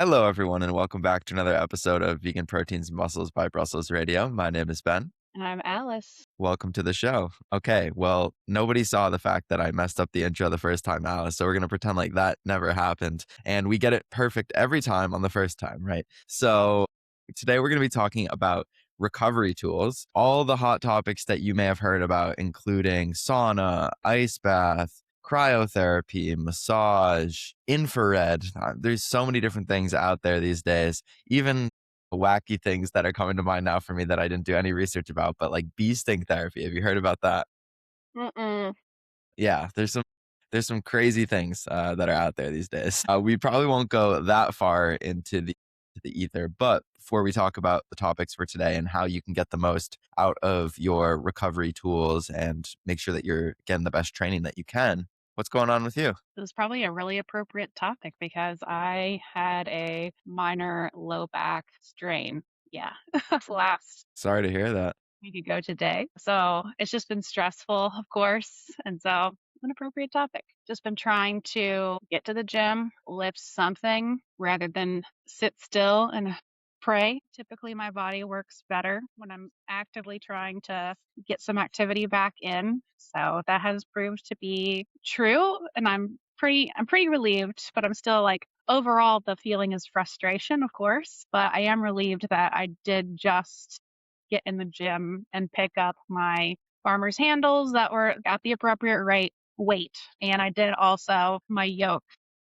Hello, everyone, and welcome back to another episode of Vegan Proteins and Muscles by Brussels Radio. My name is Ben. And I'm Alice. Welcome to the show. Okay, well, nobody saw the fact that I messed up the intro the first time, Alice, so we're going to pretend like that never happened. And we get it perfect every time on the first time, right? So today we're going to be talking about recovery tools, all the hot topics that you may have heard about, including sauna, ice bath, cryotherapy, massage, infrared. There's so many different things out there these days. Even wacky things that are coming to mind now for me that I didn't do any research about, but like bee sting therapy. Have you heard about that? Mm-mm. Yeah, there's some crazy things that are out there these days. We probably won't go that far into the ether, but before we talk about the topics for today and how you can get the most out of your recovery tools and make sure that you're getting the best training that you can, what's going on with you? This is probably a really appropriate topic because I had a minor low back strain. Yeah, last Sorry to hear that. week ago today. So it's just been stressful, of course. And so it's an appropriate topic. Just been trying to get to the gym, lift something rather than sit still and pray. Typically, my body works better when I'm actively trying to get some activity back in. So that has proved to be true. And I'm pretty relieved, but I'm still like, overall, the feeling is frustration, of course. But I am relieved that I did just get in the gym and pick up my farmer's handles that were at the appropriate weight. And I did also my yoke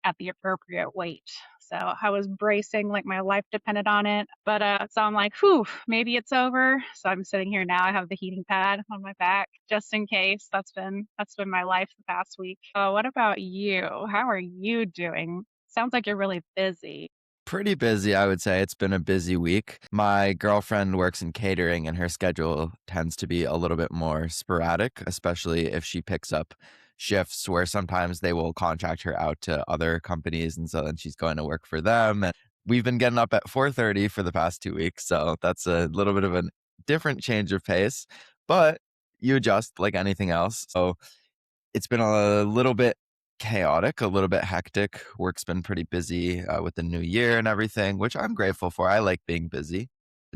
at the appropriate weight. So I was bracing like my life depended on it. But so I'm like, whew, maybe it's over. So I'm sitting here now. I have the heating pad on my back just in case. That's been my life the past week. What about you? How are you doing? Sounds like you're really busy. Pretty busy, I would say. It's been a busy week. My girlfriend works in catering, and her schedule tends to be a little bit more sporadic, especially if she picks up shifts where sometimes they will contract her out to other companies. And so then she's going to work for them. And we've been getting up at 4:30 for the past 2 weeks. So that's a little bit of a different change of pace, but you adjust like anything else. So it's been a little bit chaotic, a little bit hectic. Work's been pretty busy with the new year and everything, which I'm grateful for. I like being busy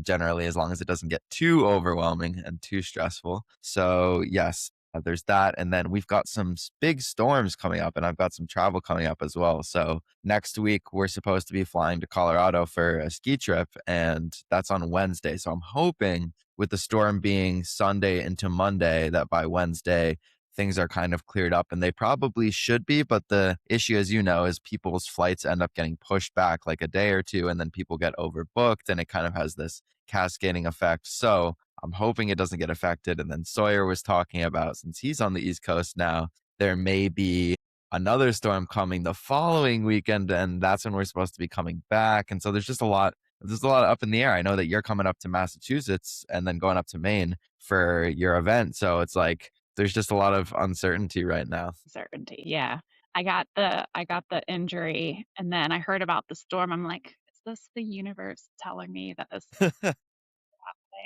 generally, as long as it doesn't get too overwhelming and too stressful. So, yes, there's that. And then we've got some big storms coming up, and I've got some travel coming up as well. So, next week, we're supposed to be flying to Colorado for a ski trip, and that's on Wednesday. So, I'm hoping with the storm being Sunday into Monday, that by Wednesday, things are kind of cleared up, and they probably should be. But the issue, as you know, is people's flights end up getting pushed back like a day or two, and then people get overbooked, and it kind of has this cascading effect. So I'm hoping it doesn't get affected. And then Sawyer was talking about, since he's on the East Coast now, there may be another storm coming the following weekend, and that's when we're supposed to be coming back. And so there's a lot up in the air. I know that you're coming up to Massachusetts and then going up to Maine for your event. So it's like there's just a lot of uncertainty right now. Certainty. Yeah. I got the injury and then I heard about the storm. I'm like, is this the universe telling me that this is happening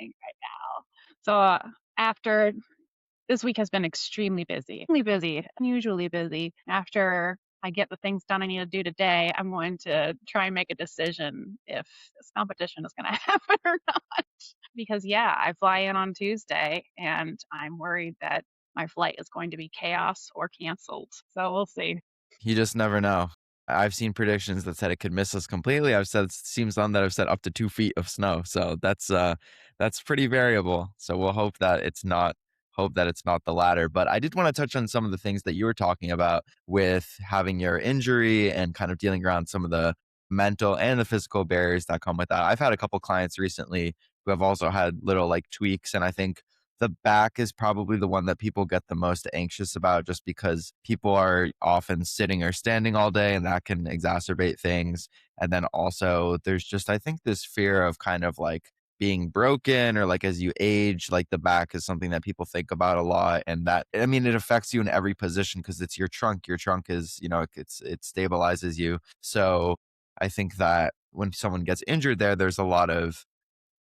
right now? So after this week has been extremely busy, unusually busy. After I get the things done I need to do today, I'm going to try and make a decision if this competition is going to happen or not. Because, yeah, I fly in on Tuesday and I'm worried that my flight is going to be chaos or canceled. So we'll see. You just never know. I've seen predictions that said it could miss us completely. I've said seems on that I've said up to 2 feet of snow. So that's pretty variable. So we'll hope that it's not the latter. But I did want to touch on some of the things that you were talking about with having your injury and kind of dealing around some of the mental and the physical barriers that come with that. I've had a couple clients recently who have also had little like tweaks, and I think the back is probably the one that people get the most anxious about, just because people are often sitting or standing all day, and that can exacerbate things. And then also there's just, I think, this fear of kind of like being broken, or like as you age, like the back is something that people think about a lot. And that, I mean, it affects you in every position because it's your trunk. Your trunk is, it stabilizes you. So I think that when someone gets injured there's a lot of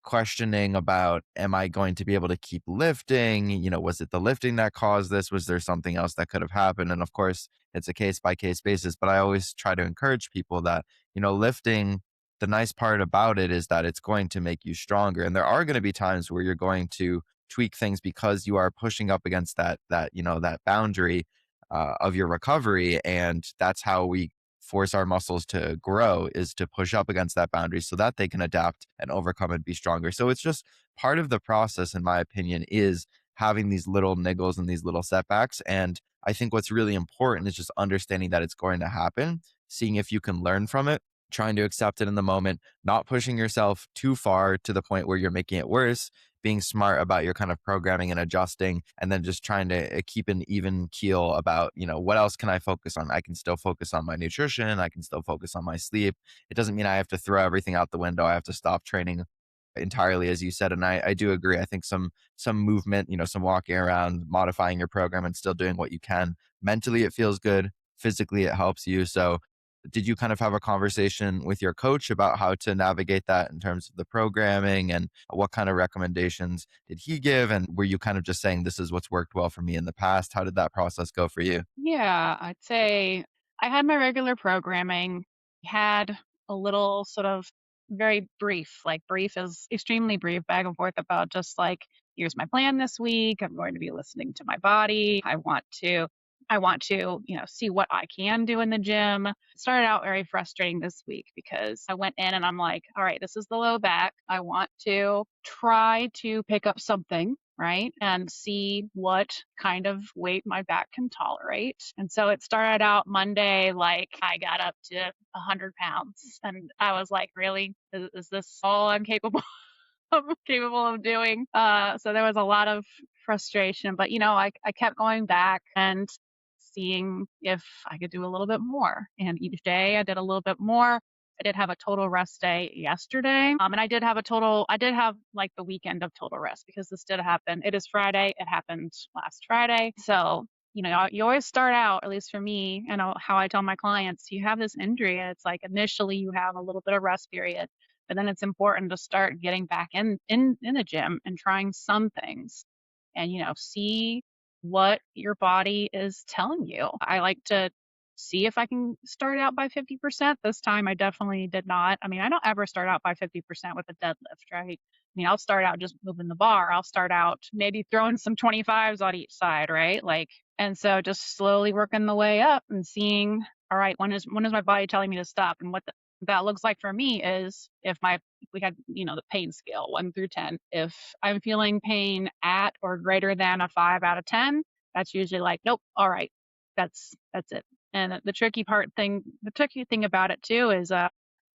questioning about, am I going to be able to keep lifting? Was it the lifting that caused this? Was there something else that could have happened? And of course, it's a case by case basis, but I always try to encourage people that, lifting the nice part about it is that it's going to make you stronger. And there are going to be times where you're going to tweak things because you are pushing up against that boundary of your recovery. And that's how we force our muscles to grow, is to push up against that boundary so that they can adapt and overcome and be stronger. So it's just part of the process, in my opinion, is having these little niggles and these little setbacks. And I think what's really important is just understanding that it's going to happen, seeing if you can learn from it, trying to accept it in the moment, not pushing yourself too far to the point where you're making it worse, being smart about your kind of programming and adjusting, and then just trying to keep an even keel about, what else can I focus on? I can still focus on my nutrition. I can still focus on my sleep. It doesn't mean I have to throw everything out the window. I have to stop training entirely, as you said. And I do agree. I think some movement, some walking around, modifying your program and still doing what you can. Mentally, it feels good. Physically, it helps you. So did you kind of have a conversation with your coach about how to navigate that in terms of the programming, and what kind of recommendations did he give? And were you kind of just saying, this is what's worked well for me in the past? How did that process go for you? Yeah, I'd say I had my regular programming, had a little sort of very brief, like brief is extremely brief, back and forth about just like, here's my plan this week. I'm going to be listening to my body. I want to, see what I can do in the gym. It started out very frustrating this week because I went in and I'm like, all right, this is the low back. I want to try to pick up something, right? And see what kind of weight my back can tolerate. And so it started out Monday, like I got up to 100 pounds. And I was like, really? Is this all I'm capable I'm capable of doing? So there was a lot of frustration, but I kept going back and seeing if I could do a little bit more. And each day I did a little bit more. I did have a total rest day yesterday. And I did have like the weekend of total rest because this did happen. It is Friday. It happened last Friday. So, you always start out, at least for me, and how I tell my clients, you have this injury. And it's like initially you have a little bit of rest period, but then it's important to start getting back in the gym and trying some things and see what your body is telling you. I like to see if I can start out by 50%. This time I definitely did not. I mean, I don't ever start out by 50% with a deadlift, right? I mean, I'll start out just moving the bar. I'll start out maybe throwing some 25s on each side, right? Like, and so just slowly working the way up and seeing, all right, when is my body telling me to stop? And what that looks like for me is if we had, the pain scale 1 through 10. If I'm feeling pain at or greater than a 5 out of 10, that's usually like, nope, all right, that's it. And the tricky thing about it too is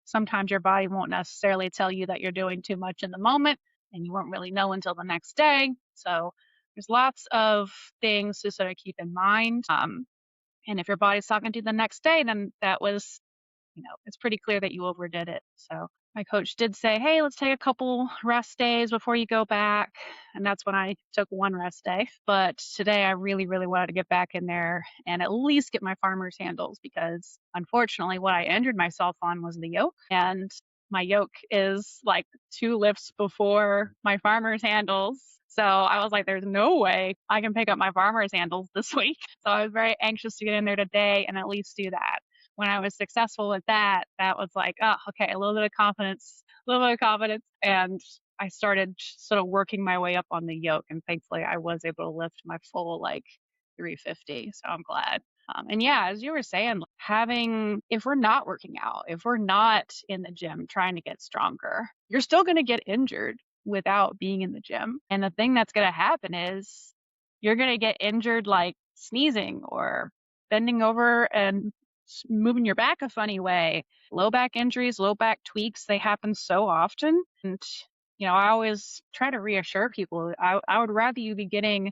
sometimes your body won't necessarily tell you that you're doing too much in the moment, and you won't really know until the next day. So there's lots of things to sort of keep in mind. And if your body's talking to you the next day, then that was it's pretty clear that you overdid it. So my coach did say, hey, let's take a couple rest days before you go back. And that's when I took one rest day. But today I really, really wanted to get back in there and at least get my farmer's handles because unfortunately what I injured myself on was the yoke. And my yoke is like 2 lifts before my farmer's handles. So I was like, there's no way I can pick up my farmer's handles this week. So I was very anxious to get in there today and at least do that. When I was successful with that, that was like, oh, okay, a little bit of confidence, a little bit of confidence. And I started sort of working my way up on the yoke. And thankfully, I was able to lift my full like 350. So I'm glad. And yeah, as you were saying, if we're not working out, if we're not in the gym trying to get stronger, you're still going to get injured without being in the gym. And the thing that's going to happen is you're going to get injured like sneezing or bending over and moving your back a funny way. Low back injuries, low back tweaks, they happen so often. And, I always try to reassure people, I would rather you be getting,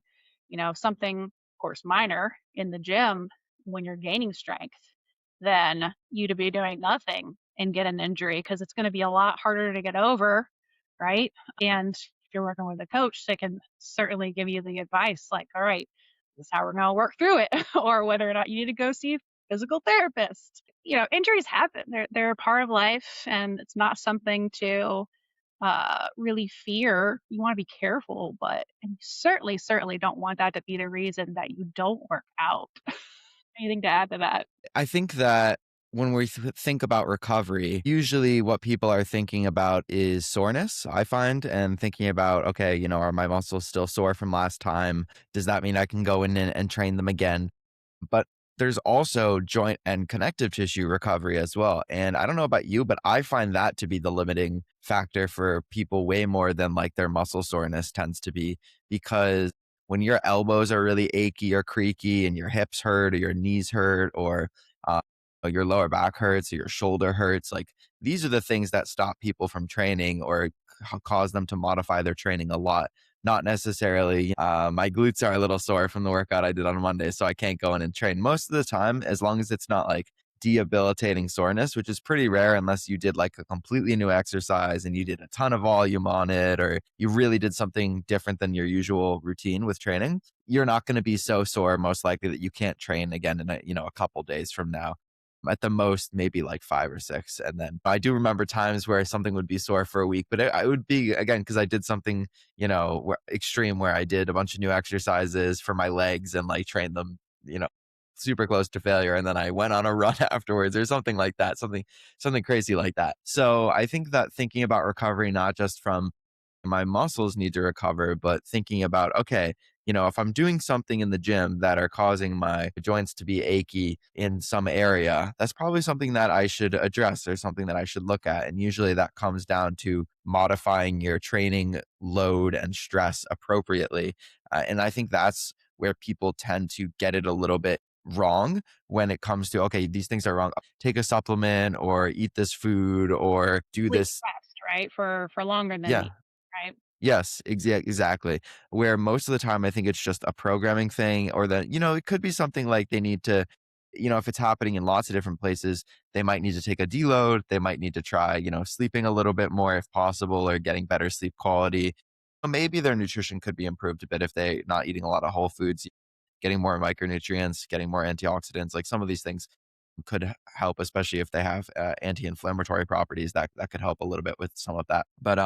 something, of course, minor in the gym when you're gaining strength than you to be doing nothing and get an injury because it's going to be a lot harder to get over, right? And if you're working with a coach, they can certainly give you the advice like, all right, this is how we're going to work through it, or whether or not you need to go see a physical therapist. Injuries happen. They're a part of life, and it's not something to really fear. You want to be careful, but and you certainly don't want that to be the reason that you don't work out. Anything to add to that? I think that when we think about recovery, usually what people are thinking about is soreness, I find, and thinking about, okay, are my muscles still sore from last time? Does that mean I can go in and train them again? But there's also joint and connective tissue recovery as well. And I don't know about you, but I find that to be the limiting factor for people way more than like their muscle soreness tends to be. Because when your elbows are really achy or creaky and your hips hurt or your knees hurt uh, or your lower back hurts or your shoulder hurts, like these are the things that stop people from training or cause them to modify their training a lot. Not necessarily, my glutes are a little sore from the workout I did on Monday, so I can't go in and train. Most of the time, as long as it's not like debilitating soreness, which is pretty rare unless you did like a completely new exercise and you did a ton of volume on it, or you really did something different than your usual routine with training, you're not going to be so sore most likely that you can't train again in a couple days from now. At the most, maybe like 5 or 6. And then I do remember times where something would be sore for a week, but it would be again because I did something extreme where I did a bunch of new exercises for my legs and like trained them, super close to failure. And then I went on a run afterwards or something like that, something crazy like that. So I think that thinking about recovery, not just from my muscles need to recover, but thinking about, okay, if I'm doing something in the gym that are causing my joints to be achy in some area, that's probably something that I should address or something that I should look at. And usually that comes down to modifying your training load and stress appropriately. And I think that's where people tend to get it a little bit wrong when it comes to, okay, these things are wrong. Take a supplement or eat this food or do Sleep this. rest, right? For longer than Yeah. needed, right? Yes, exactly. Where most of the time, I think it's just a programming thing, or that, it could be something like they need to, if it's happening in lots of different places, they might need to take a deload. They might need to try, sleeping a little bit more if possible, or getting better sleep quality. Maybe their nutrition could be improved a bit if they're not eating a lot of whole foods, getting more micronutrients, getting more antioxidants. Like some of these things could help, especially if they have anti-inflammatory properties that could help a little bit with some of that. But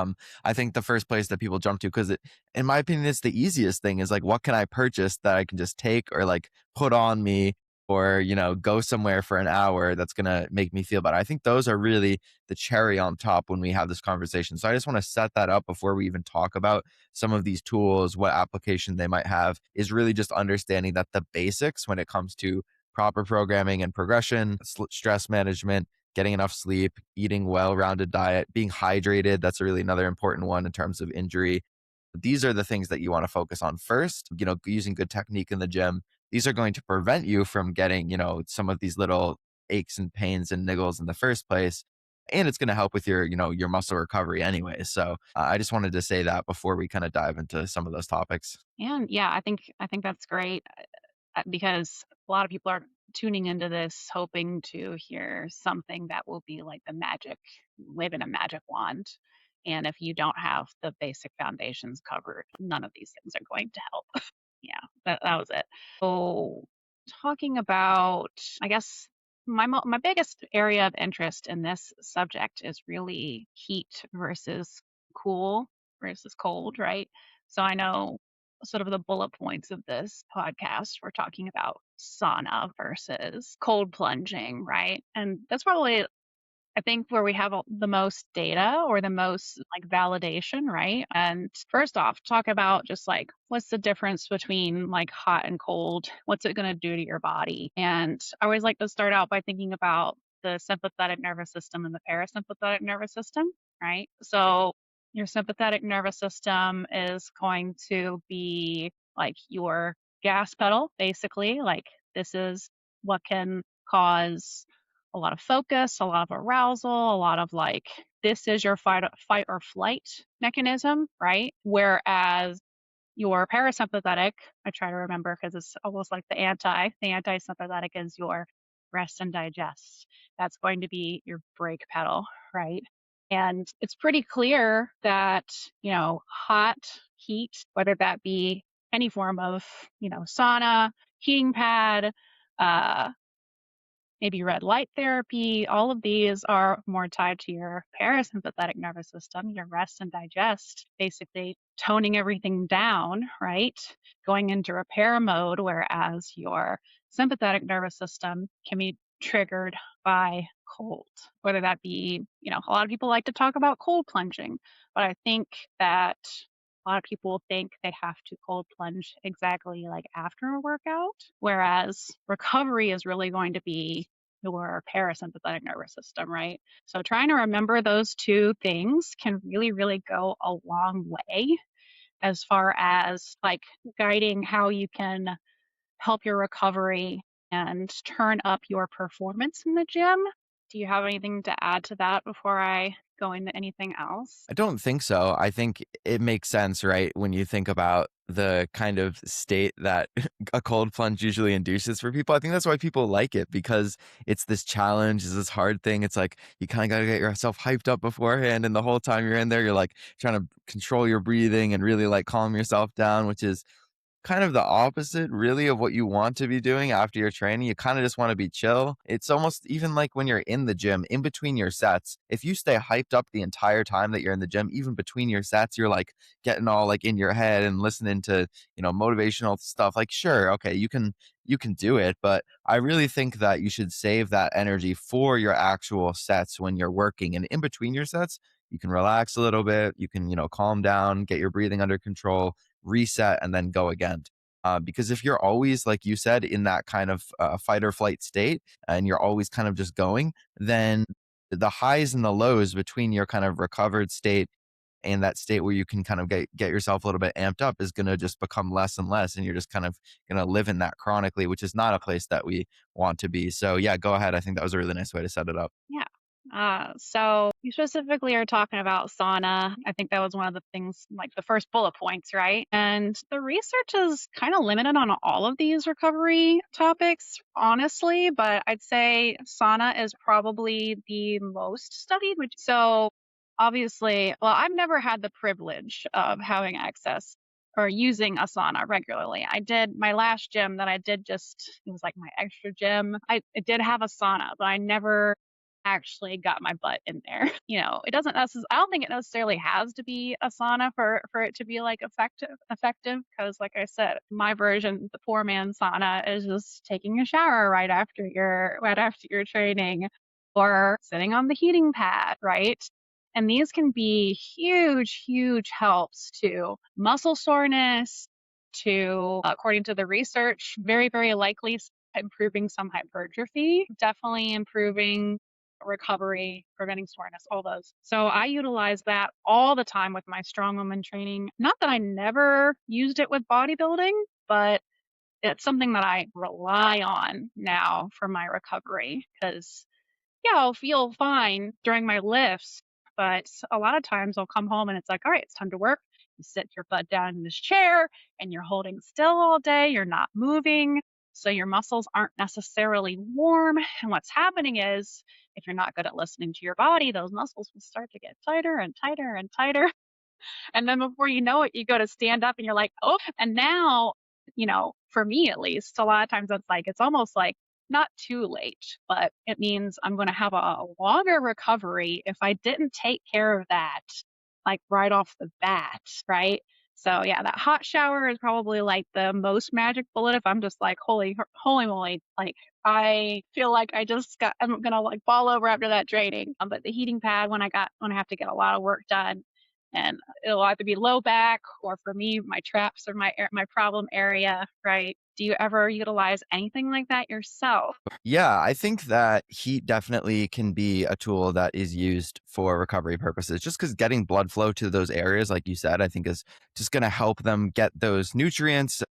I think the first place that people jump to, because in my opinion, it's the easiest thing, is like, what can I purchase that I can just take or like put on me, or go somewhere for an hour that's gonna make me feel better. I think those are really the cherry on top when we have this conversation. So I just want to set that up before we even talk about some of these tools, what application they might have, is really just understanding that the basics when it comes to proper programming and progression, stress management, getting enough sleep, eating well-rounded diet, being hydrated. That's really another important one in terms of injury. These are the things that you want to focus on first, using good technique in the gym. These are going to prevent you from getting, some of these little aches and pains and niggles in the first place. And it's going to help with your muscle recovery anyway. So I just wanted to say that before we kind of dive into some of those topics. And yeah, I think that's great because a lot of people are tuning into this hoping to hear something that will be like the magic, waving a magic wand. And if you don't have the basic foundations covered, none of these things are going to help. Yeah, that was it. So, talking about, I guess my biggest area of interest in this subject is really heat versus cool versus cold, right? So I know sort of the bullet points of this podcast. We're talking about sauna versus cold plunging, right? And that's probably I think where we have the most data or the most like validation, right? And first off, talk about just like what's the difference between like hot and cold? What's it going to do to your body? And I always like to start out by thinking about the sympathetic nervous system and the parasympathetic nervous system, right? So your sympathetic nervous system is going to be like your gas pedal, basically. Like this is what can cause a lot of focus, a lot of arousal, a lot of like, this is your fight or flight mechanism, right? Whereas your parasympathetic, I try to remember because it's almost like the anti-sympathetic is your rest and digest. That's going to be your brake pedal, right? And it's pretty clear that, hot heat, whether that be any form of, sauna, heating pad, uh, maybe red light therapy, all of these are more tied to your parasympathetic nervous system, your rest and digest, basically toning everything down, right? Going into repair mode, whereas your sympathetic nervous system can be triggered by cold, whether that be, a lot of people like to talk about cold plunging, but I think that a lot of people think they have to cold plunge exactly like after a workout, whereas recovery is really going to be your parasympathetic nervous system, right? So trying to remember those two things can really, really go a long way as far as like guiding how you can help your recovery and turn up your performance in the gym. Do you have anything to add to that before I go into anything else? I don't think so. I think it makes sense, right? When you think about the kind of state that a cold plunge usually induces for people. I think that's why people like it, because it's this challenge, it's this hard thing. It's like you kind of got to get yourself hyped up beforehand. And the whole time you're in there, you're like trying to control your breathing and really like calm yourself down, which is kind of the opposite really of what you want to be doing after your training. You kind of just want to be chill. It's almost even like when you're in the gym, in between your sets, if you stay hyped up the entire time that you're in the gym, even between your sets, you're like getting all like in your head and listening to, motivational stuff. Like, sure, okay, you can do it, but I really think that you should save that energy for your actual sets when you're working. And in between your sets, you can relax a little bit, you can, calm down, get your breathing under control, reset, and then go again. Because if you're always, like you said, in that kind of fight or flight state, and you're always kind of just going, then the highs and the lows between your kind of recovered state and that state where you can kind of get yourself a little bit amped up is going to just become less and less. And you're just kind of going to live in that chronically, which is not a place that we want to be. So yeah, go ahead. I think that was a really nice way to set it up. Yeah. So you specifically are talking about sauna. I think that was one of the things, like the first bullet points, right? And the research is kind of limited on all of these recovery topics, honestly, but I'd say sauna is probably the most studied. Which, so obviously, well, I've never had the privilege of having access or using a sauna regularly. I did my last gym that I did it was like my extra gym. It did have a sauna, but I never actually got my butt in there. It doesn't necessarily, I don't think it necessarily has to be a sauna for it to be like effective. Cause like I said, my version, the poor man sauna is just taking a shower right after your training or sitting on the heating pad, right? And these can be huge, huge helps to muscle soreness, to, according to the research, very, very likely improving some hypertrophy, definitely improving recovery, preventing soreness, all those. So I utilize that all the time with my strong woman training. Not that I never used it with bodybuilding, but it's something that I rely on now for my recovery because, yeah, I'll feel fine during my lifts, but a lot of times I'll come home and it's like, all right, it's time to work. You sit your butt down in this chair and you're holding still all day. You're not moving. So your muscles aren't necessarily warm. And what's happening is if you're not good at listening to your body, those muscles will start to get tighter and tighter and tighter. And then before you know it, you go to stand up and you're like, oh, and now, for me at least, a lot of times it's almost like not too late, but it means I'm going to have a longer recovery if I didn't take care of that, like right off the bat, right? So yeah, that hot shower is probably like the most magic bullet. If I'm just like, holy moly, like I feel like I'm gonna like fall over after that training. But the heating pad when I have to get a lot of work done, and it'll either be low back or for me, my traps or my problem area, right? Do you ever utilize anything like that yourself? Yeah, I think that heat definitely can be a tool that is used for recovery purposes. Just because getting blood flow to those areas, like you said, I think is just going to help them get those nutrients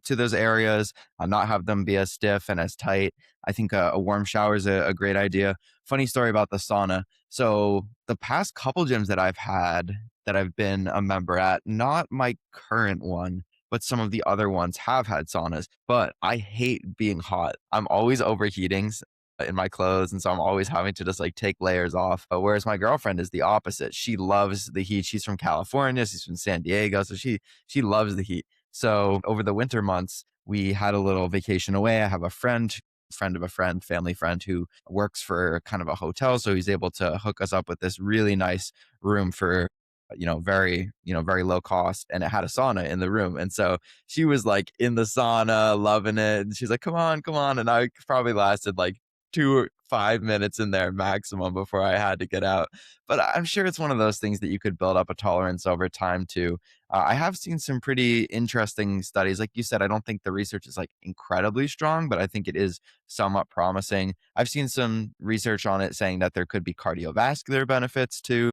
to those areas, not have them be as stiff and as tight. I think a warm shower is a great idea. Funny story about the sauna. So the past couple gyms that I've had that I've been a member at, not my current one, but some of the other ones have had saunas. But I hate being hot. I'm always overheating in my clothes, and so I'm always having to just like take layers off. Whereas my girlfriend is the opposite. She loves the heat. She's from California. She's from San Diego, so she loves the heat. So over the winter months, we had a little vacation away. I have a friend of a friend, family friend who works for kind of a hotel. So he's able to hook us up with this really nice room for, very low cost. And it had a sauna in the room. And so she was like in the sauna, loving it. And she's like, come on, come on. And I probably lasted like 5 minutes in there maximum before I had to get out. But I'm sure it's one of those things that you could build up a tolerance over time too. I have seen some pretty interesting studies. Like you said, I don't think the research is like incredibly strong, but I think it is somewhat promising. I've seen some research on it saying that there could be cardiovascular benefits to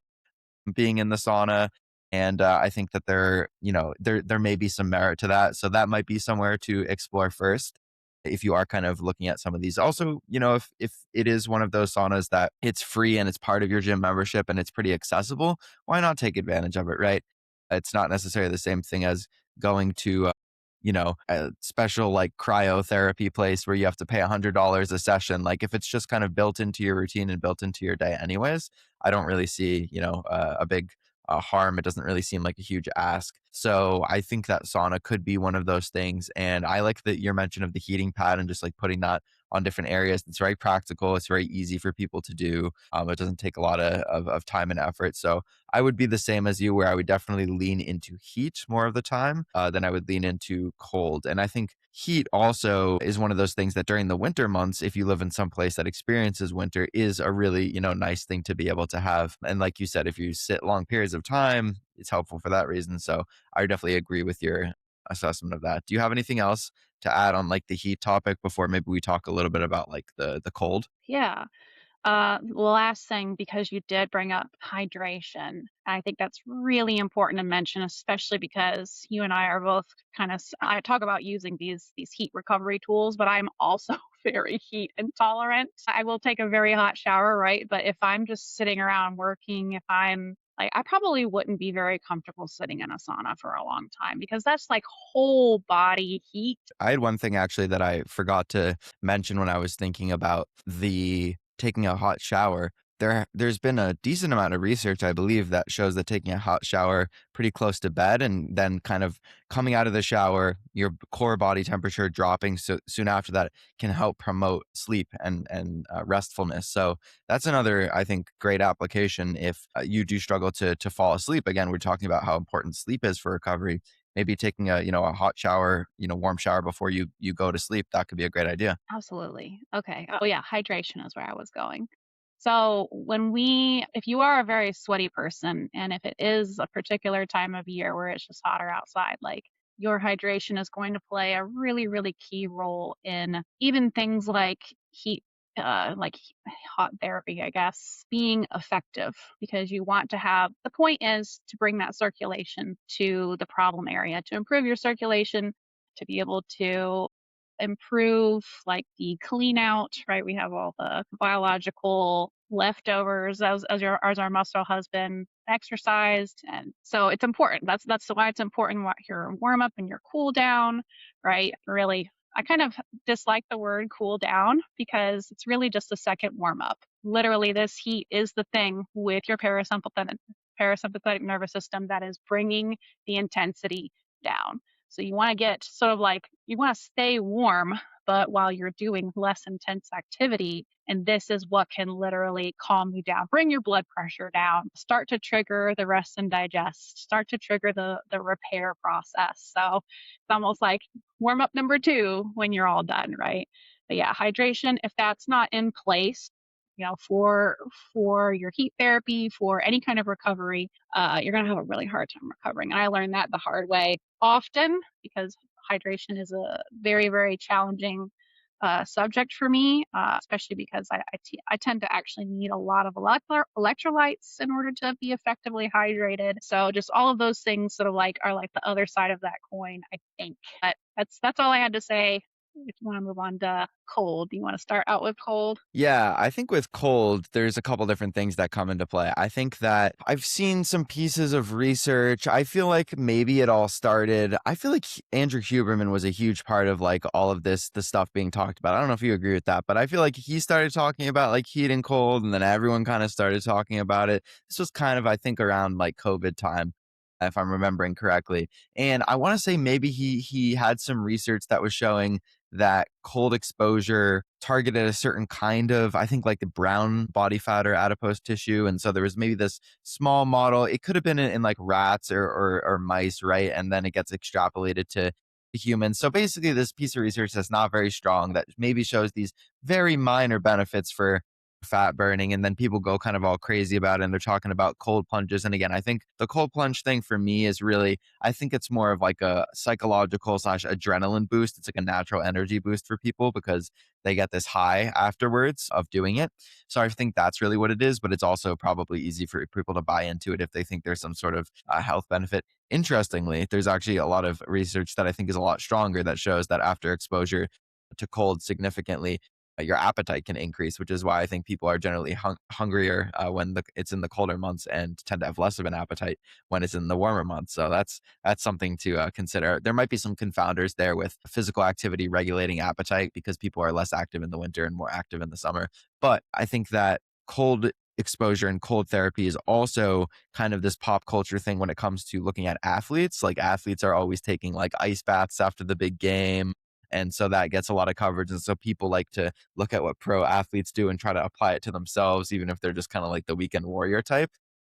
being in the sauna. And I think that there may be some merit to that. So that might be somewhere to explore first if you are kind of looking at some of these. Also, if it is one of those saunas that it's free and it's part of your gym membership and it's pretty accessible, why not take advantage of it, right? It's not necessarily the same thing as going to a special like cryotherapy place where you have to pay $100 a session. Like if it's just kind of built into your routine and built into your day anyways, I don't really see, a big harm. It doesn't really seem like a huge ask. So I think that sauna could be one of those things. And I like that your mention of the heating pad and just like putting that on different areas. It's very practical. It's very easy for people to do. It doesn't take a lot of time and effort. So I would be the same as you, where I would definitely lean into heat more of the time than I would lean into cold. And I think heat also is one of those things that during the winter months, if you live in some place that experiences winter, is a really, nice thing to be able to have. And like you said, if you sit long periods of time, it's helpful for that reason. So I definitely agree with your assessment of that. Do you have anything else to add on like the heat topic before maybe we talk a little bit about like the cold? Yeah. Last thing, because you did bring up hydration, I think that's really important to mention, especially because you and I are both I talk about using these heat recovery tools, but I'm also very heat intolerant. I will take a very hot shower, right? But if I'm just sitting around working, if I'm like, I probably wouldn't be very comfortable sitting in a sauna for a long time because that's like whole body heat. I had one thing actually that I forgot to mention when I was thinking about the taking a hot shower. There's been a decent amount of research, I believe, that shows that taking a hot shower pretty close to bed and then kind of coming out of the shower, your core body temperature dropping so soon after that can help promote sleep and restfulness. So that's another, I think, great application if you do struggle to fall asleep. Again, we're talking about how important sleep is for recovery. Maybe taking a hot shower, warm shower before you go to sleep, that could be a great idea. Absolutely. Okay. Oh, yeah. Hydration is where I was going. So, if you are a very sweaty person, and if it is a particular time of year where it's just hotter outside, like your hydration is going to play a really, really key role in even things like hot therapy, I guess, being effective because the point is to bring that circulation to the problem area, to improve your circulation, to be able to improve like the clean out, right? We have all the biological leftovers as our muscle has been exercised. And so it's important. That's why it's important what your warm up and your cool down, right? Really, I kind of dislike the word cool down because it's really just a second warm up. Literally, this heat is the thing with your parasympathetic nervous system that is bringing the intensity down. So you want to get sort of like, you want to stay warm, but while you're doing less intense activity. And this is what can literally calm you down, bring your blood pressure down, start to trigger the rest and digest, start to trigger the repair process. So it's almost like warm up number two when you're all done, right? But yeah, hydration, if that's not in place, for your heat therapy, for any kind of recovery, you're going to have a really hard time recovering. And I learned that the hard way often because hydration is a very, very challenging subject for me, especially because I tend to actually need a lot of electrolytes in order to be effectively hydrated. So just all of those things sort of like are like the other side of that coin, I think. But that's all I had to say. If you want to move on to cold, do you want to start out with cold? Yeah, I think with cold, there's a couple different things that come into play. I think that I've seen some pieces of research. I feel like maybe it all started. I feel like Andrew Huberman was a huge part of like all of this, the stuff being talked about. I don't know if you agree with that, but I feel like he started talking about like heat and cold, and then everyone kind of started talking about it. This was kind of, I think, around like COVID time, if I'm remembering correctly. And I want to say maybe he had some research that was showing that cold exposure targeted a certain kind of, I think, like the brown body fat or adipose tissue. And so there was maybe this small model. It could have been in like rats or mice, right? And then it gets extrapolated to humans. So basically, this piece of research that's not very strong that maybe shows these very minor benefits for fat burning, and then people go kind of all crazy about it, and they're talking about cold plunges. And again, I think the cold plunge thing for me is really, I think it's more of like a psychological slash adrenaline boost. It's like a natural energy boost for people because they get this high afterwards of doing it. So I think that's really what it is, but it's also probably easy for people to buy into it if they think there's some sort of health benefit. Interestingly, there's actually a lot of research that I think is a lot stronger that shows that after exposure to cold significantly, your appetite can increase, which is why I think people are generally hungrier when it's in the colder months and tend to have less of an appetite when it's in the warmer months. So that's something to consider. There might be some confounders there with physical activity regulating appetite because people are less active in the winter and more active in the summer. But I think that cold exposure and cold therapy is also kind of this pop culture thing when it comes to looking at athletes. Like athletes are always taking like ice baths after the big game. And so that gets a lot of coverage. And so people like to look at what pro athletes do and try to apply it to themselves, even if they're just kind of like the weekend warrior type.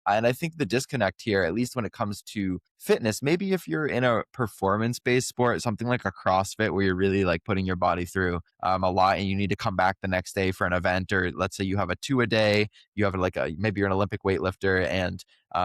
And I think the disconnect here, at least when it comes to fitness, maybe if you're in a performance based sport, something like a CrossFit where you're really like putting your body through a lot and you need to come back the next day for an event, or let's say you have a 2 a day, you have like maybe you're an Olympic weightlifter and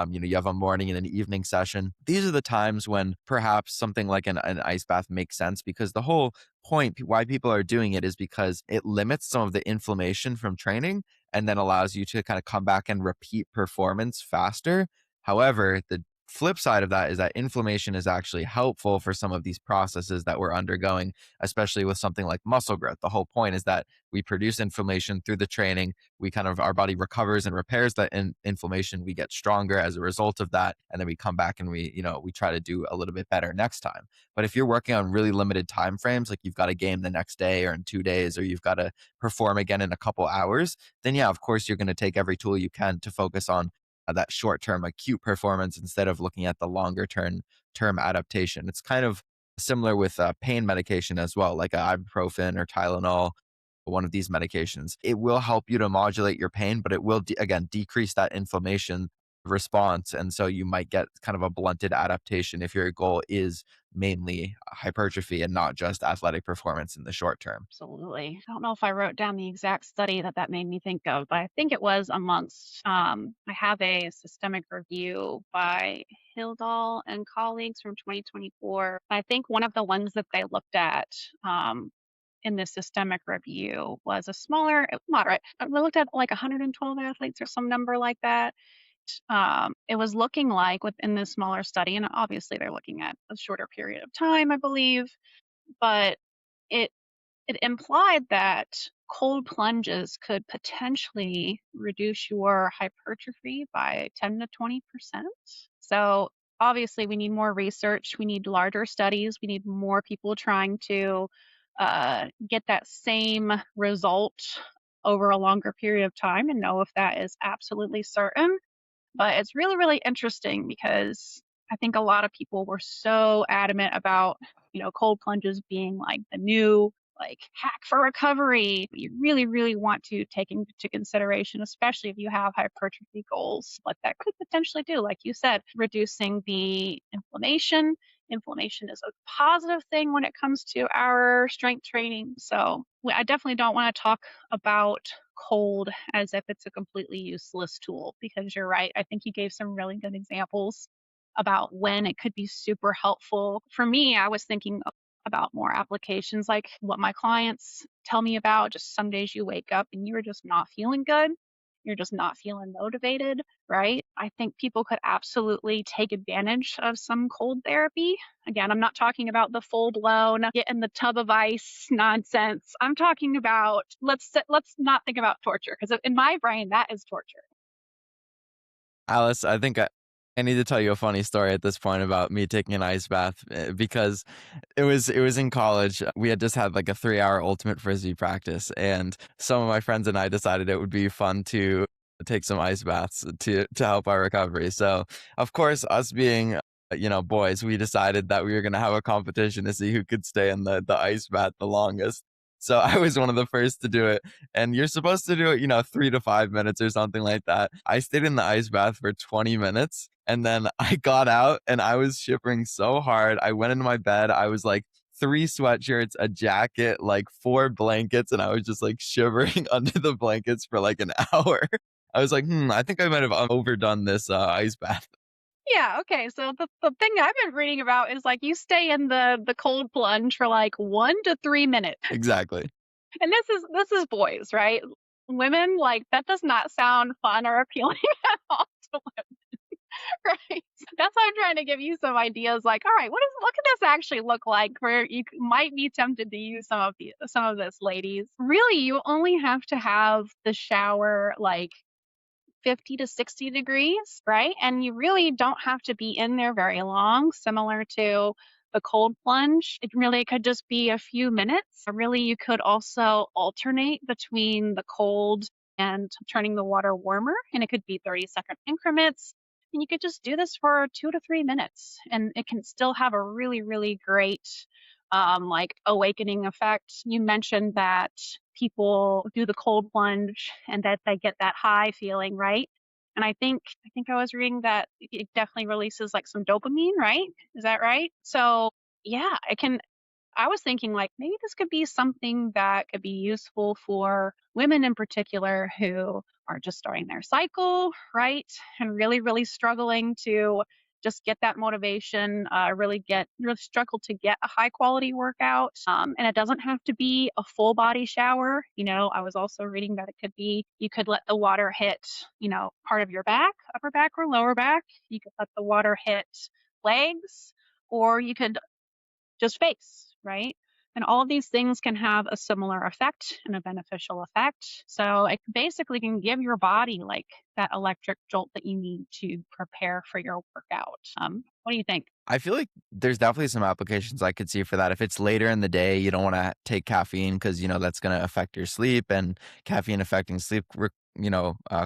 you have a morning and an evening session. These are the times when perhaps something like an ice bath makes sense because the whole point why people are doing it is because it limits some of the inflammation from training and then allows you to kind of come back and repeat performance faster. However, the flip side of that is that inflammation is actually helpful for some of these processes that we're undergoing, especially with something like muscle growth. The whole point is that we produce inflammation through the training. We kind of, our body recovers and repairs that inflammation. We get stronger as a result of that. And then we come back and we try to do a little bit better next time. But if you're working on really limited time frames, like you've got a game the next day or in 2 days, or you've got to perform again in a couple hours, then yeah, of course, you're going to take every tool you can to focus on that short-term acute performance instead of looking at the longer term adaptation. It's kind of similar with pain medication as well, like ibuprofen or Tylenol, one of these medications. It will help you to modulate your pain, but it will again decrease that inflammation response, and so you might get kind of a blunted adaptation if your goal is mainly hypertrophy and not just athletic performance in the short term. Absolutely. I don't know if I wrote down the exact study that made me think of, but I think it was amongst, I have a systemic review by Hildahl and colleagues from 2024. I think one of the ones that they looked at in this systemic review was a smaller, moderate. We looked at like 112 athletes or some number like that. It was looking like within this smaller study, and obviously they're looking at a shorter period of time, I believe, but it it implied that cold plunges could potentially reduce your hypertrophy by 10 to 20%. So obviously we need more research, we need larger studies, we need more people trying to get that same result over a longer period of time and know if that is absolutely certain. But it's really, really interesting because I think a lot of people were so adamant about, cold plunges being like the new like hack for recovery. You really, really want to take into consideration, especially if you have hypertrophy goals, what that could potentially do. Like you said, reducing the inflammation. Inflammation is a positive thing when it comes to our strength training. So I definitely don't want to talk about cold as if it's a completely useless tool because you're right. I think you gave some really good examples about when it could be super helpful. For me, I was thinking about more applications like what my clients tell me about. Just some days you wake up and you're just not feeling good. You're just not feeling motivated, right? I think people could absolutely take advantage of some cold therapy. Again, I'm not talking about the full blown get in the tub of ice nonsense. I'm talking about let's not think about torture because in my brain that is torture. Alice, I think I need to tell you a funny story at this point about me taking an ice bath because it was in college. We had just had like a 3 hour ultimate frisbee practice, and some of my friends and I decided it would be fun to take some ice baths to help our recovery. So of course, us being boys, we decided that we were going to have a competition to see who could stay in the ice bath the longest. So I was one of the first to do it. And you're supposed to do it, 3 to 5 minutes or something like that. I stayed in the ice bath for 20 minutes and then I got out and I was shivering so hard. I went into my bed. I was like 3 sweatshirts, a jacket, like 4 blankets, and I was just like shivering under the blankets for like an hour. I was like, I think I might have overdone this ice bath. Yeah, okay. So the thing I've been reading about is like you stay in the cold plunge for like 1 to 3 minutes. Exactly. And this is boys, right? Women, like that does not sound fun or appealing at all to women, right? That's why I'm trying to give you some ideas like, all right, what could this actually look like where might be tempted to use some of this, ladies. Really, you only have to have the shower like 50 to 60 degrees, right? And you really don't have to be in there very long, similar to the cold plunge. It really could just be a few minutes. Really, you could also alternate between the cold and turning the water warmer, and it could be 30-second increments. And you could just do this for 2 to 3 minutes, and it can still have a really, really great like awakening effect. You mentioned that people do the cold plunge and that they get that high feeling, right? And I think I was reading that it definitely releases like some dopamine, right? Is that right? So yeah, I was thinking like maybe this could be something that could be useful for women in particular who are just starting their cycle, right? And really, really struggling to just get that motivation, really struggle to get a high quality workout. And it doesn't have to be a full body shower. I was also reading that it could be, you could let the water hit, part of your back, upper back or lower back. You could let the water hit legs, or you could just face, right? And all of these things can have a similar effect and a beneficial effect. So it basically can give your body like that electric jolt that you need to prepare for your workout. What do you think? I feel like there's definitely some applications I could see for that. If it's later in the day, you don't want to take caffeine because, that's going to affect your sleep, and caffeine affecting sleep,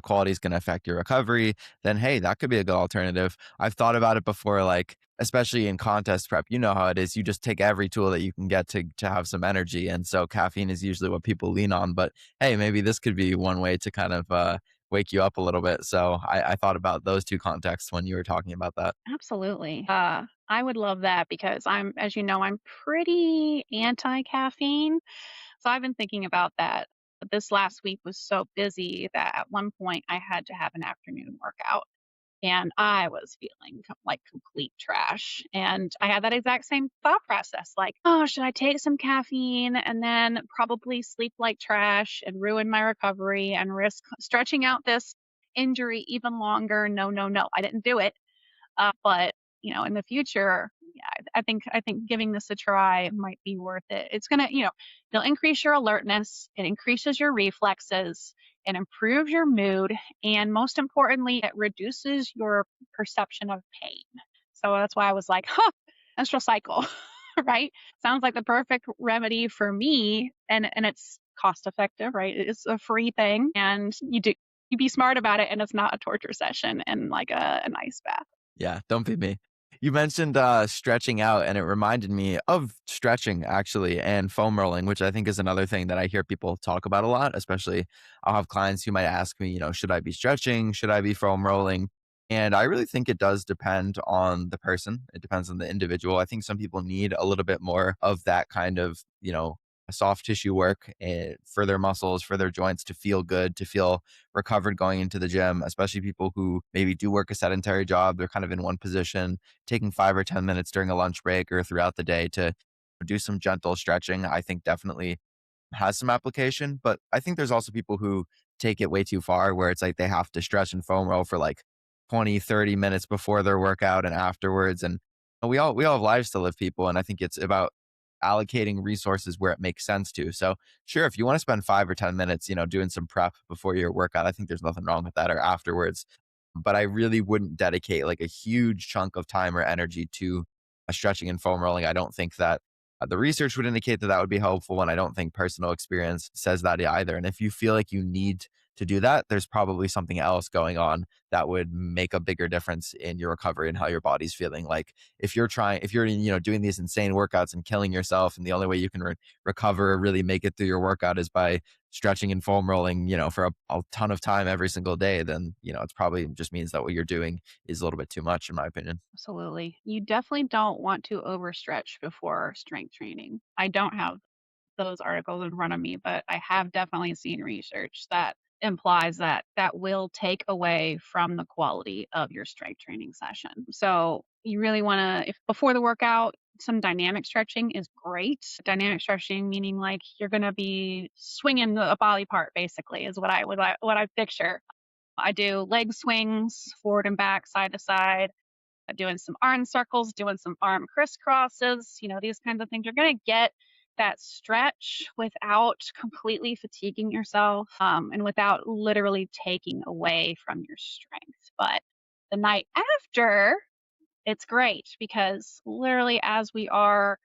quality is going to affect your recovery. Then, hey, that could be a good alternative. I've thought about it before, like, especially in contest prep, you know how it is. You just take every tool that you can get to have some energy. And so caffeine is usually what people lean on. But hey, maybe this could be one way to kind of wake you up a little bit. So I thought about those two contexts when you were talking about that. Absolutely. I would love that because as you know, I'm pretty anti caffeine. So I've been thinking about that. But this last week was so busy that at one point I had to have an afternoon workout. And I was feeling like complete trash. And I had that exact same thought process like, oh, should I take some caffeine and then probably sleep like trash and ruin my recovery and risk stretching out this injury even longer? No, no, no. I didn't do it. But in the future, yeah, I think giving this a try might be worth it. It's gonna, it'll increase your alertness, it increases your reflexes, it improves your mood, and most importantly, it reduces your perception of pain. So that's why I was like, huh, menstrual cycle, right? Sounds like the perfect remedy for me, and it's cost effective, right? It's a free thing, and you be smart about it, and it's not a torture session and like an ice bath. Yeah, don't be me. You mentioned stretching out, and it reminded me of stretching actually, and foam rolling, which I think is another thing that I hear people talk about a lot. Especially, I'll have clients who might ask me, should I be stretching? Should I be foam rolling? And I really think it does depend on the person. It depends on the individual. I think some people need a little bit more of that kind of, soft tissue work for their muscles, for their joints to feel good, to feel recovered going into the gym, especially people who maybe do work a sedentary job. They're kind of in one position, taking 5 or 10 minutes during a lunch break or throughout the day to do some gentle stretching. I think definitely has some application, but I think there's also people who take it way too far where it's like they have to stretch and foam roll for like 20, 30 minutes before their workout and afterwards. And we all have lives to live, people. And I think it's about allocating resources where it makes sense to. So sure, if you want to spend 5 or 10 minutes, doing some prep before your workout, I think there's nothing wrong with that, or afterwards. But I really wouldn't dedicate like a huge chunk of time or energy to a stretching and foam rolling. I don't think that the research would indicate that that would be helpful, and I don't think personal experience says that either. And if you feel like you need to do that, there's probably something else going on that would make a bigger difference in your recovery and how your body's feeling. Like if you're, doing these insane workouts and killing yourself, and the only way you can recover or really make it through your workout is by stretching and foam rolling, for a ton of time every single day, then, it's probably just means that what you're doing is a little bit too much, in my opinion. Absolutely. You definitely don't want to overstretch before strength training. I don't have those articles in front of me, but I have definitely seen research that implies that that will take away from the quality of your strength training session. So you really want to, if before the workout, some dynamic stretching is great. Dynamic stretching meaning like you're going to be swinging a body part, basically, is what I picture. I do leg swings, forward and back, side to side, doing some arm circles, doing some arm crisscrosses, these kinds of things. You're going to get that stretch without completely fatiguing yourself, and without literally taking away from your strength. But the night after, it's great because literally as we are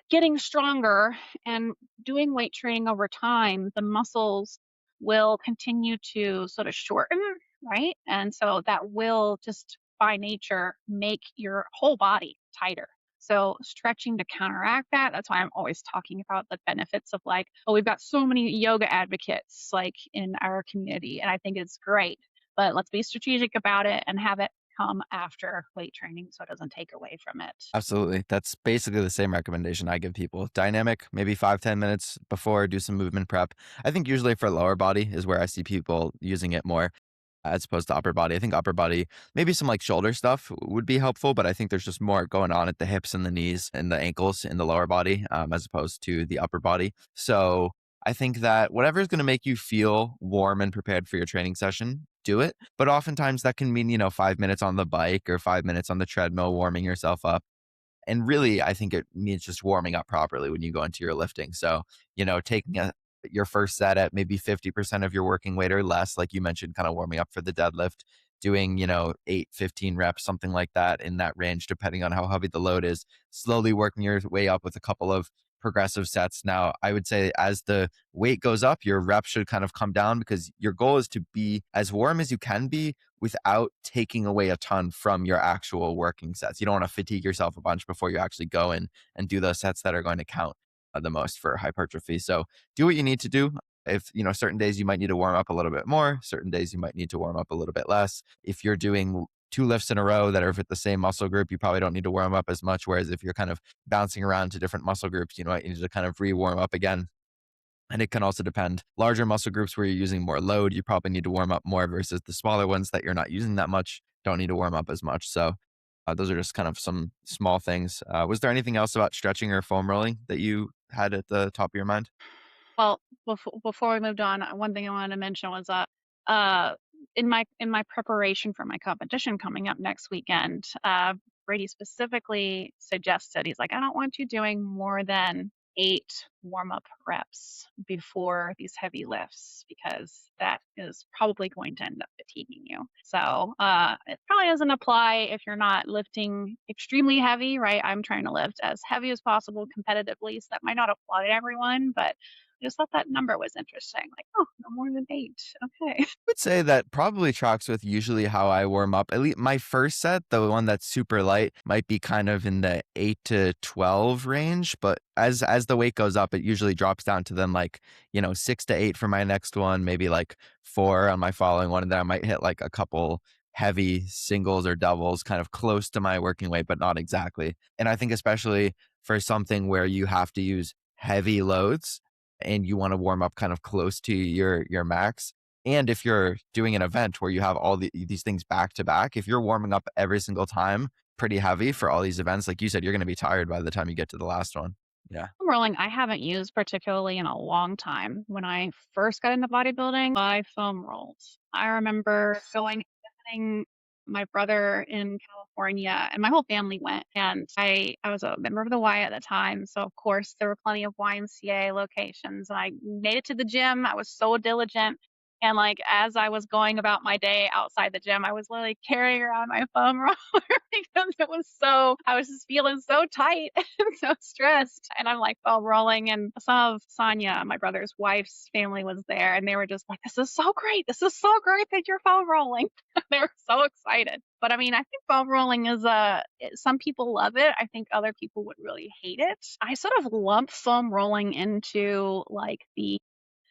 getting stronger and doing weight training over time, the muscles will continue to sort of shorten, right? And so that will just by nature make your whole body tighter. So stretching to counteract that, that's why I'm always talking about the benefits of like, oh, we've got so many yoga advocates like in our community, and I think it's great. But let's be strategic about it and have it come after weight training so it doesn't take away from it. Absolutely. That's basically the same recommendation I give people. Dynamic, maybe 5, 10 minutes before, do some movement prep. I think usually for lower body is where I see people using it more as opposed to upper body. I think upper body, maybe some like shoulder stuff would be helpful, but I think there's just more going on at the hips and the knees and the ankles in the lower body, as opposed to the upper body. So I think that whatever is going to make you feel warm and prepared for your training session, do it. But oftentimes that can mean, 5 minutes on the bike or 5 minutes on the treadmill, warming yourself up. And really, I think it means just warming up properly when you go into your lifting. So, taking your first set at maybe 50% of your working weight or less, like you mentioned, kind of warming up for the deadlift, doing, 8, 15 reps, something like that in that range, depending on how heavy the load is, slowly working your way up with a couple of progressive sets. Now, I would say as the weight goes up, your reps should kind of come down because your goal is to be as warm as you can be without taking away a ton from your actual working sets. You don't want to fatigue yourself a bunch before you actually go in and do those sets that are going to count the most for hypertrophy. So do what you need to do. If, certain days you might need to warm up a little bit more, certain days you might need to warm up a little bit less. If you're doing two lifts in a row that are with the same muscle group, you probably don't need to warm up as much. Whereas if you're kind of bouncing around to different muscle groups, you need to kind of re-warm up again. And it can also depend. Larger muscle groups where you're using more load, you probably need to warm up more versus the smaller ones that you're not using that much, don't need to warm up as much. So those are just kind of some small things. Was there anything else about stretching or foam rolling that you had at the top of your mind? Well, before we moved on, one thing I wanted to mention was uh, in my preparation for my competition coming up next weekend, Brady specifically suggested he's like, I don't want you doing more than 8 warm-up reps before these heavy lifts because that is probably going to end up fatiguing you. So it probably doesn't apply if you're not lifting extremely heavy, right? I'm trying to lift as heavy as possible competitively, so that might not apply to everyone, but I just thought that number was interesting. Like, oh, no more than 8. Okay. Would say that probably tracks with usually how I warm up. At least my first set, the one that's super light, might be kind of in the 8 to 12 range. But as the weight goes up, it usually drops down to then like 6 to 8 for my next one, maybe like 4 on my following one, and then I might hit like a couple heavy singles or doubles, kind of close to my working weight, but not exactly. And I think especially for something where you have to use heavy loads and you want to warm up kind of close to your max, and if you're doing an event where you have all these things back to back, if you're warming up every single time pretty heavy for all these events, like you said, you're going to be tired by the time you get to the last one. Yeah. Foam rolling, I haven't used particularly in a long time. When I first got into bodybuilding, I foam rolled. I remember going visiting my brother in California, and my whole family went. And I was a member of the Y at the time, so of course there were plenty of YMCA locations. And I made it to the gym. I was so diligent. And like as I was going about my day outside the gym, I was literally carrying around my foam roller because I was just feeling so tight and so stressed. And I'm like foam rolling, and some of Sonia, my brother's wife's family was there, and they were just like, "This is so great. This is so great that you're foam rolling." They were so excited. But I mean, I think foam rolling is some people love it. I think other people would really hate it. I sort of lump foam rolling into like the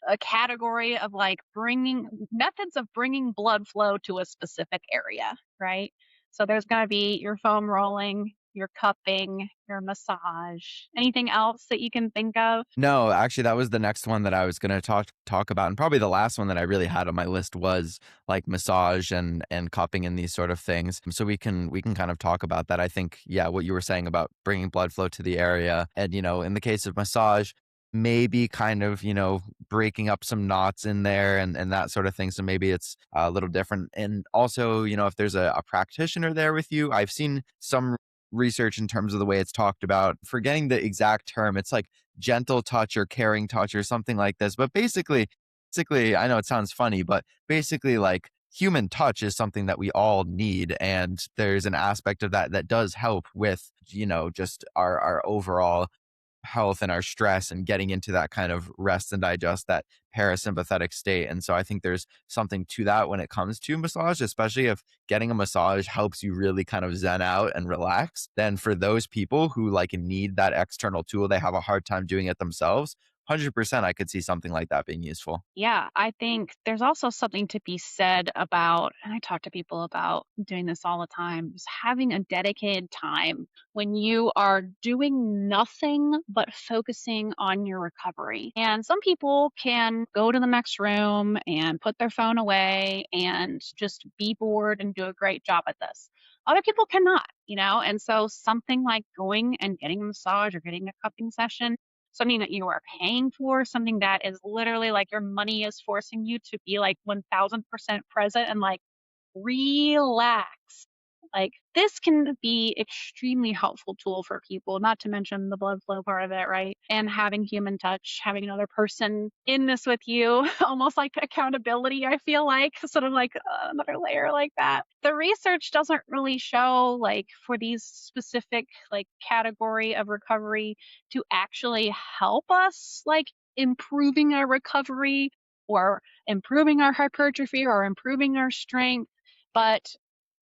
a category of like bringing methods of bringing blood flow to a specific area, right? So there's going to be your foam rolling, your cupping, your massage. Anything else that you can think of? No, actually, that was the next one that I was gonna talk about, and probably the last one that I really had on my list was like massage and cupping and these sort of things. So we can kind of talk about that. I think, yeah, what you were saying about bringing blood flow to the area, and in the case of massage, maybe kind of breaking up some knots in there and that sort of thing. So maybe it's a little different. And also, if there's a practitioner there with you, I've seen some research in terms of the way it's talked about. Forgetting the exact term, it's like gentle touch or caring touch or something like this. But basically, I know it sounds funny, but basically, like human touch is something that we all need, and there's an aspect of that that does help with just our overall health and our stress and getting into that kind of rest and digest, that parasympathetic state. And so I think there's something to that when it comes to massage, especially if getting a massage helps you really kind of zen out and relax. Then for those people who like need that external tool, they have a hard time doing it themselves. 100% I could see something like that being useful. Yeah, I think there's also something to be said about, and I talk to people about doing this all the time, is having a dedicated time when you are doing nothing but focusing on your recovery. And some people can go to the next room and put their phone away and just be bored and do a great job at this. Other people cannot. And so something like going and getting a massage or getting a cupping session, something that you are paying for, something that is literally like your money is forcing you to be like 1000% present and like relax. Like this can be extremely helpful tool for people, not to mention the blood flow part of it, right? And having human touch, having another person in this with you, almost like accountability, I feel like, sort of like another layer like that. The research doesn't really show like for these specific like category of recovery to actually help us like improving our recovery or improving our hypertrophy or improving our strength. But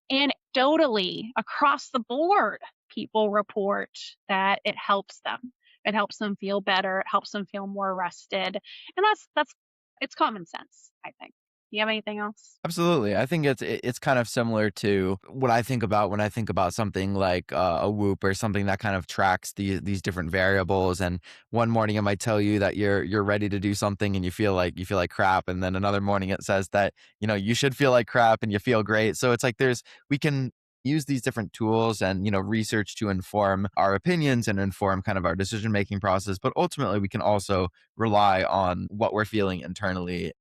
anecdotally, across the board, people report that it helps them. It helps them feel better. It helps them feel more rested. And that's it's common sense, I think. Do you have anything else? Absolutely. I think it's kind of similar to what I think about when I think about something like a Whoop or something that kind of tracks these different variables. And one morning it might tell you that you're ready to do something and you feel like crap, and then another morning it says that you should feel like crap and you feel great. So it's like we can use these different tools and research to inform our opinions and inform kind of our decision making process, but ultimately we can also rely on what we're feeling internally.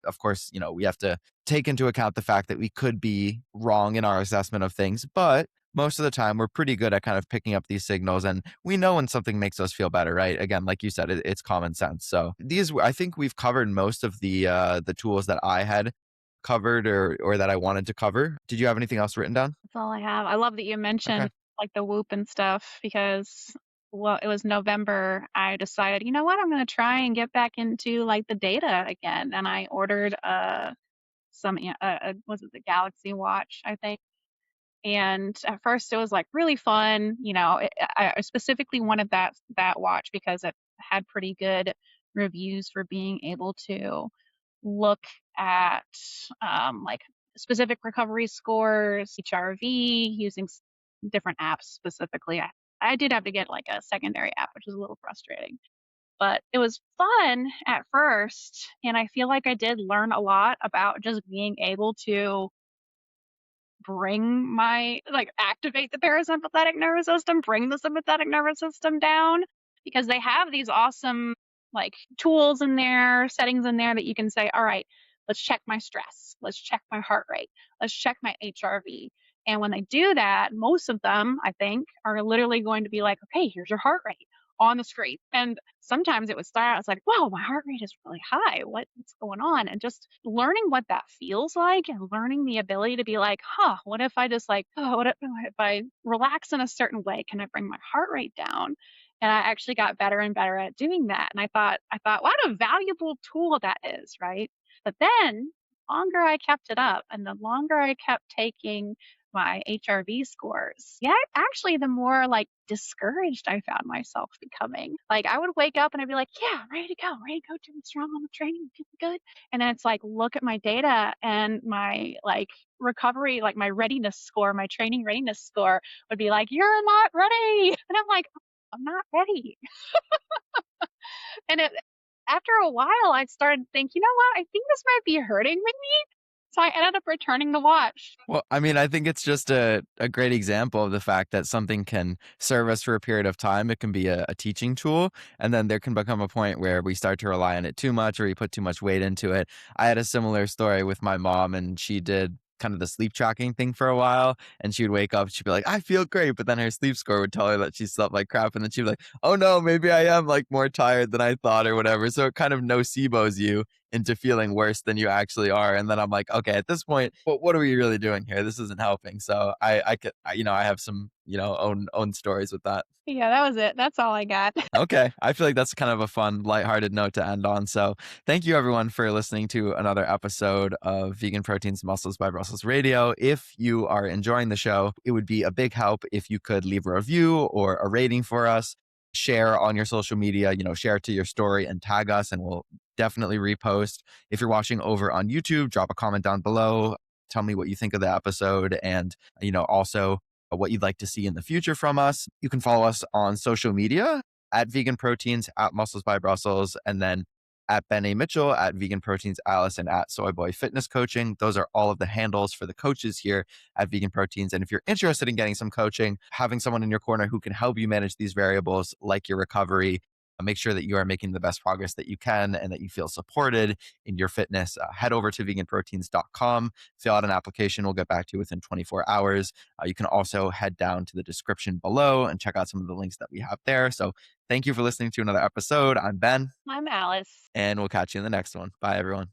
Of course, we have to take into account the fact that we could be wrong in our assessment of things, but most of the time we're pretty good at kind of picking up these signals, and we know when something makes us feel better, right? Again, like you said, it's common sense. So I think we've covered most of the tools that I had covered or that I wanted to cover. Did you have anything else written down? That's all I have. I love that you Okay. mentioned like the Whoop and stuff because well, it was November. I decided, you know what, I'm gonna try and get back into like the data again. And I ordered was it the Galaxy watch, I think. And at first it was like really fun. I specifically wanted that watch because it had pretty good reviews for being able to look at like specific recovery scores, HRV, using different apps specifically. I did have to get like a secondary app, which was a little frustrating. But it was fun at first, and I feel like I did learn a lot about just being able to bring my like activate the parasympathetic nervous system, bring the sympathetic nervous system down because they have these awesome like tools in there, settings in there that you can say, all right, let's check my stress, let's check my heart rate, let's check my HRV. And when they do that, most of them, I think, are literally going to be like, okay, here's your heart rate. on the screen. And sometimes it would start out, I was like, whoa, my heart rate is really high. What's going on? And just learning what that feels like and learning the ability to be like, huh, what if I just like, oh, if I relax in a certain way, can I bring my heart rate down? And I actually got better and better at doing that. And I thought, what a valuable tool that is, right? But then longer I kept it up and the longer I kept taking my HRV scores, yeah, actually, the more like discouraged I found myself becoming. Like I would wake up and I'd be like, yeah, ready to go, doing strong on the training, feeling good. And then it's like, look at my data and my like recovery, like my readiness score, my training readiness score would be like, you're not ready. And I'm like, I'm not ready. And after a while, I started to think, you know what? I think this might be hurting me. So I ended up returning the watch. Well, I mean, I think it's just a great example of the fact that something can serve us for a period of time. It can be a teaching tool, and then there can become a point where we start to rely on it too much or we put too much weight into it. I had a similar story with my mom, and she did kind of the sleep tracking thing for a while, and she would wake up, she'd be like, I feel great, but then her sleep score would tell her that she slept like crap, and then she'd be like, oh no, maybe I am like more tired than I thought or whatever. So it kind of nocebos you into feeling worse than you actually are. And then I'm like, okay, at this point, what are we really doing here? This isn't helping. So I could, I have some, own stories with that. Yeah, that was it. That's all I got. Okay. I feel like that's kind of a fun, lighthearted note to end on. So thank you everyone for listening to another episode of Vegan Proteins Muscles by Brussels Radio. If you are enjoying the show, it would be a big help if you could leave a review or a rating for us. Share on your social media, share it to your story and tag us, and we'll definitely repost. If you're watching over on YouTube, drop a comment down below. Tell me what you think of the episode, and also what you'd like to see in the future from us. You can follow us on social media at Vegan Proteins, at Muscles by Brussels, and then at Ben A. Mitchell, at Vegan Proteins Alice, and at Soy Boy Fitness Coaching. Those are all of the handles for the coaches here at Vegan Proteins. And if you're interested in getting some coaching, having someone in your corner who can help you manage these variables like your recovery, make sure that you are making the best progress that you can and that you feel supported in your fitness, head over to veganproteins.com, fill out an application. We'll get back to you within 24 hours. You can also head down to the description below and check out some of the links that we have there. So thank you for listening to another episode. I'm Ben, I'm Alice. and we'll catch you in the next one. Bye, everyone.